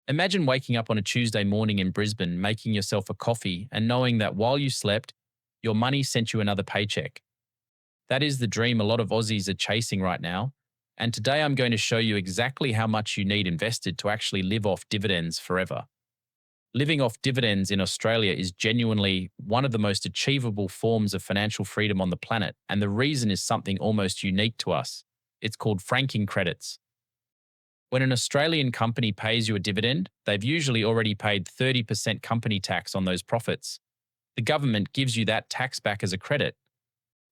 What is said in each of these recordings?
Imagine waking up on a Tuesday morning in Brisbane, making yourself a coffee, and knowing that while you slept, your money sent you another paycheck. That is the dream a lot of Aussies are chasing right now. And today I'm going to show you exactly how much you need invested to actually live off dividends forever. Living off dividends in Australia is genuinely one of the most achievable forms of financial freedom on the planet, and the reason is something almost unique to us. It's called franking credits. When an Australian company pays you a dividend, they've usually already paid 30% company tax on those profits. The government gives you that tax back as a credit.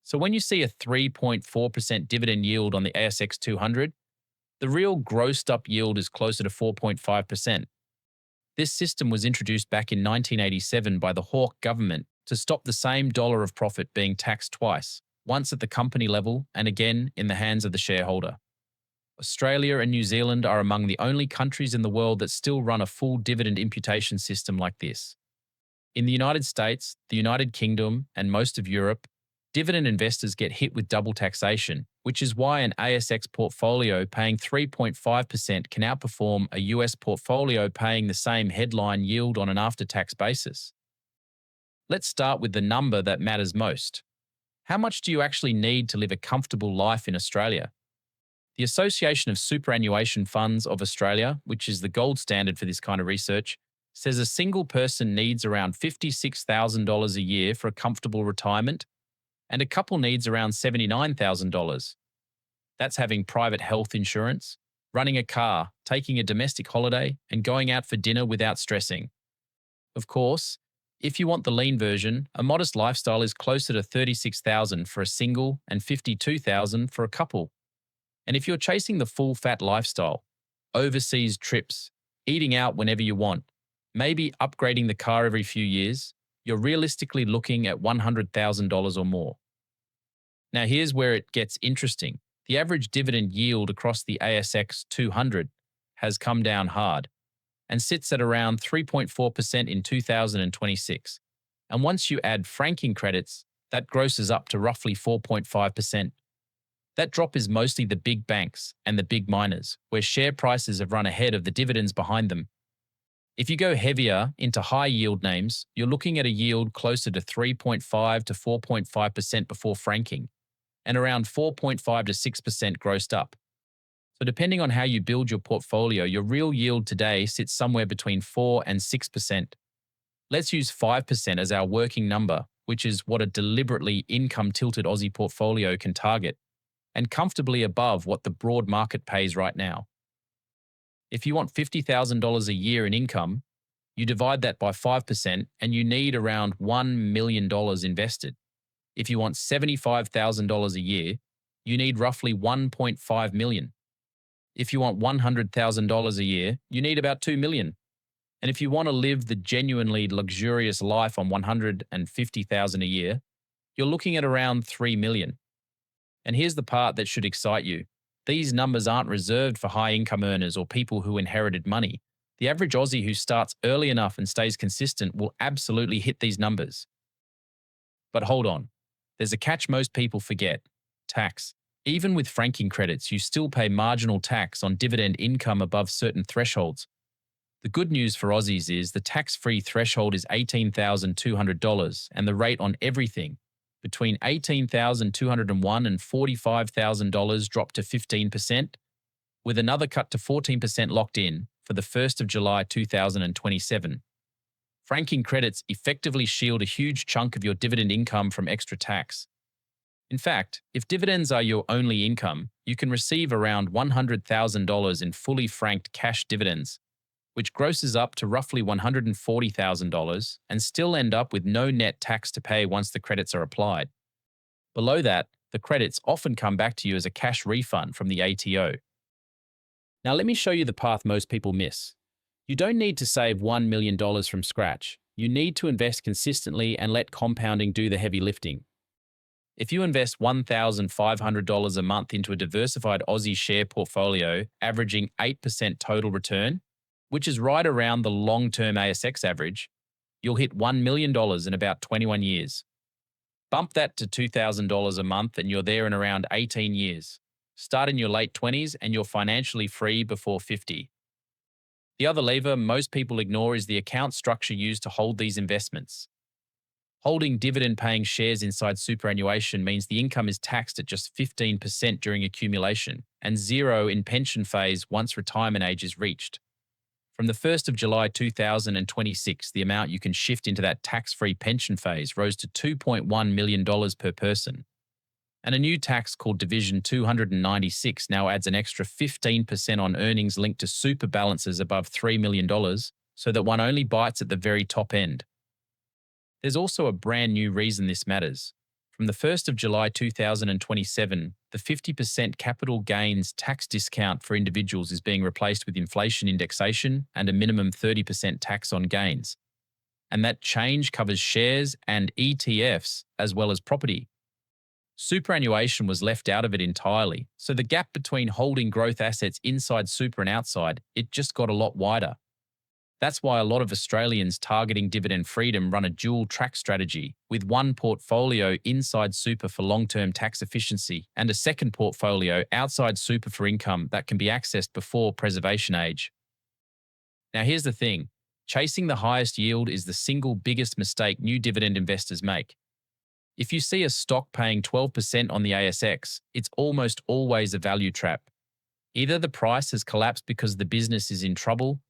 So when you see a 3.4% dividend yield on the ASX 200, the real grossed up yield is closer to 4.5%. This system was introduced back in 1987 by the Hawke government to stop the same dollar of profit being taxed twice, once at the company level and again in the hands of the shareholder. Australia and New Zealand are among the only countries in the world that still run a full dividend imputation system like this. In the United States, the United Kingdom, and most of Europe, dividend investors get hit with double taxation, which is why an ASX portfolio paying 3.5% can outperform a US portfolio paying the same headline yield on an after-tax basis. Let's start with the number that matters most. How much do you actually need to live a comfortable life in Australia? The Association of Superannuation Funds of Australia, which is the gold standard for this kind of research, says a single person needs around $56,000 a year for a comfortable retirement, and a couple needs around $79,000. That's having private health insurance, running a car, taking a domestic holiday, and going out for dinner without stressing. Of course, if you want the lean version, a modest lifestyle is closer to $36,000 for a single and $52,000 for a couple. And if you're chasing the full fat lifestyle, overseas trips, eating out whenever you want, maybe upgrading the car every few years, you're realistically looking at $100,000 or more. Now here's where it gets interesting. The average dividend yield across the ASX 200 has come down hard and sits at around 3.4% in 2026. And once you add franking credits, that grosses up to roughly 4.5%. That drop is mostly the big banks and the big miners, where share prices have run ahead of the dividends behind them. If you go heavier into high yield names, you're looking at a yield closer to 3.5 to 4.5% before franking, and around 4.5 to 6% grossed up. So depending on how you build your portfolio, your real yield today sits somewhere between 4 and 6%. Let's use 5% as our working number, which is what a deliberately income-tilted Aussie portfolio can target, and comfortably above what the broad market pays right now. If you want $50,000 a year in income, you divide that by 5% and you need around $1 million invested. If you want $75,000 a year, you need roughly $1.5 million. If you want $100,000 a year, you need about $2 million. And if you want to live the genuinely luxurious life on $150,000 a year, you're looking at around $3 million. And here's the part that should excite you. These numbers aren't reserved for high-income earners or people who inherited money. The average Aussie who starts early enough and stays consistent will absolutely hit these numbers. But hold on. There's a catch most people forget: tax. Even with franking credits, you still pay marginal tax on dividend income above certain thresholds. The good news for Aussies is the tax-free threshold is $18,200, and the rate on everything between $18,201 and $45,000 dropped to 15%, with another cut to 14% locked in for the 1st of July 2027. Franking credits effectively shield a huge chunk of your dividend income from extra tax. In fact, if dividends are your only income, you can receive around $100,000 in fully franked cash dividends, which grosses up to roughly $140,000 and still end up with no net tax to pay once the credits are applied. Below that, the credits often come back to you as a cash refund from the ATO. Now let me show you the path most people miss. You don't need to save $1 million from scratch. You need to invest consistently and let compounding do the heavy lifting. If you invest $1,500 a month into a diversified Aussie share portfolio averaging 8% total return, which is right around the long-term ASX average, you'll hit $1 million in about 21 years. Bump that to $2,000 a month and you're there in around 18 years. Start in your late 20s and you're financially free before 50. The other lever most people ignore is the account structure used to hold these investments. Holding dividend paying shares inside superannuation means the income is taxed at just 15% during accumulation and zero in pension phase once retirement age is reached. From the 1st of July 2026, the amount you can shift into that tax-free pension phase rose to $2.1 million per person. And a new tax called Division 296 now adds an extra 15% on earnings linked to super balances above $3 million, so that one only bites at the very top end. There's also a brand new reason this matters. From the 1st of July 2027, the 50% capital gains tax discount for individuals is being replaced with inflation indexation and a minimum 30% tax on gains. And that change covers shares and ETFs as well as property. Superannuation was left out of it entirely, so the gap between holding growth assets inside super and outside, it just got a lot wider. That's why a lot of Australians targeting dividend freedom run a dual track strategy, with one portfolio inside super for long-term tax efficiency and a second portfolio outside super for income that can be accessed before preservation age. Now here's the thing, chasing the highest yield is the single biggest mistake new dividend investors make. If you see a stock paying 12% on the ASX, it's almost always a value trap. Either the price has collapsed because the business is in trouble,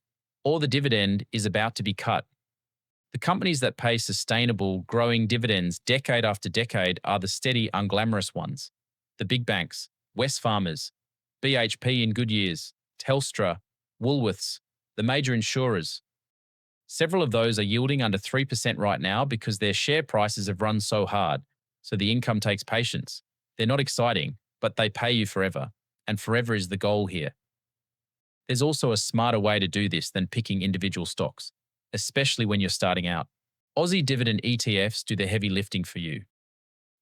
or the dividend is about to be cut. The companies that pay sustainable, growing dividends decade after decade are the steady, unglamorous ones. The big banks, Wesfarmers, BHP in good years, Telstra, Woolworths, the major insurers. Several of those are yielding under 3% right now because their share prices have run so hard, so the income takes patience. They're not exciting, but they pay you forever, and forever is the goal here. There's also a smarter way to do this than picking individual stocks, especially when you're starting out. Aussie dividend ETFs do the heavy lifting for you.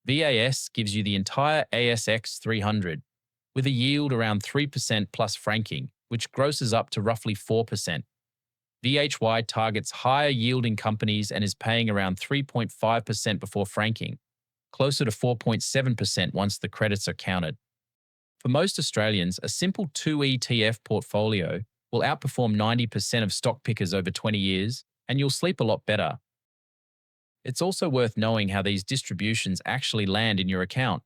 VAS gives you the entire ASX 300, with a yield around 3% plus franking, which grosses up to roughly 4%. VHY targets higher yielding companies and is paying around 3.5% before franking, closer to 4.7% once the credits are counted. For most Australians, a simple 2 ETF portfolio will outperform 90% of stock pickers over 20 years, and you'll sleep a lot better. It's also worth knowing how these distributions actually land in your account.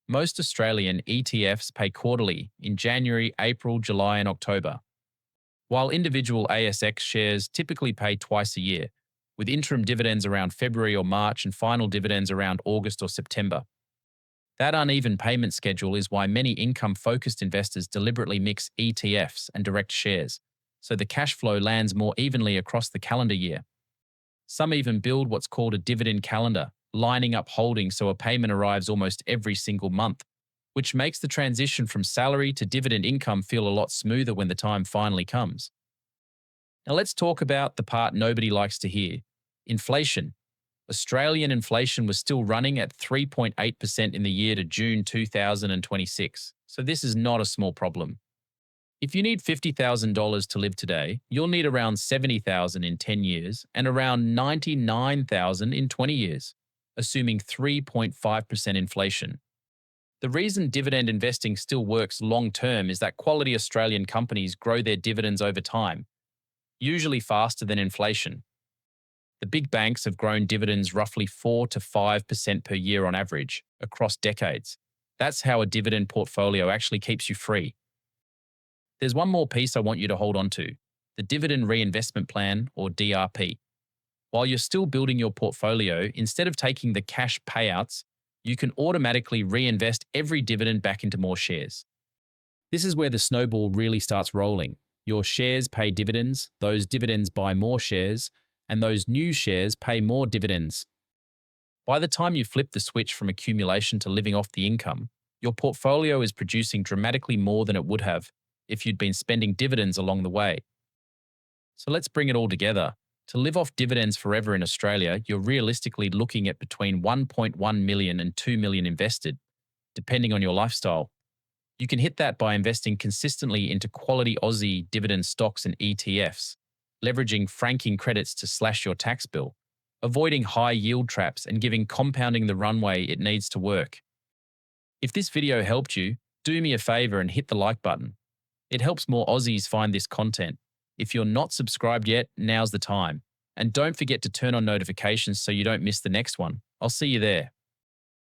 Most Australian ETFs pay quarterly in January, April, July, and October, while individual ASX shares typically pay twice a year, with interim dividends around February or March and final dividends around August or September. That uneven payment schedule is why many income-focused investors deliberately mix ETFs and direct shares, so the cash flow lands more evenly across the calendar year. Some even build what's called a dividend calendar, lining up holdings so a payment arrives almost every single month, which makes the transition from salary to dividend income feel a lot smoother when the time finally comes. Now let's talk about the part nobody likes to hear: inflation. Australian inflation was still running at 3.8% in the year to June 2026, so this is not a small problem. If you need $50,000 to live today, you'll need around $70,000 in 10 years and around $99,000 in 20 years, assuming 3.5% inflation. The reason dividend investing still works long-term is that quality Australian companies grow their dividends over time, usually faster than inflation. The big banks have grown dividends roughly 4 to 5% per year on average across decades. That's how a dividend portfolio actually keeps you free. There's one more piece I want you to hold on to: the Dividend Reinvestment Plan, or DRP. While you're still building your portfolio, instead of taking the cash payouts, you can automatically reinvest every dividend back into more shares. This is where the snowball really starts rolling. Your shares pay dividends, those dividends buy more shares, and those new shares pay more dividends. By the time you flip the switch from accumulation to living off the income, your portfolio is producing dramatically more than it would have if you'd been spending dividends along the way. So let's bring it all together. To live off dividends forever in Australia, you're realistically looking at between 1.1 million and 2 million invested, depending on your lifestyle. You can hit that by investing consistently into quality Aussie dividend stocks and ETFs, leveraging franking credits to slash your tax bill, avoiding high yield traps, and giving compounding the runway it needs to work. If this video helped you, do me a favor and hit the like button. It helps more Aussies find this content. If you're not subscribed yet, now's the time. And don't forget to turn on notifications so you don't miss the next one. I'll see you there.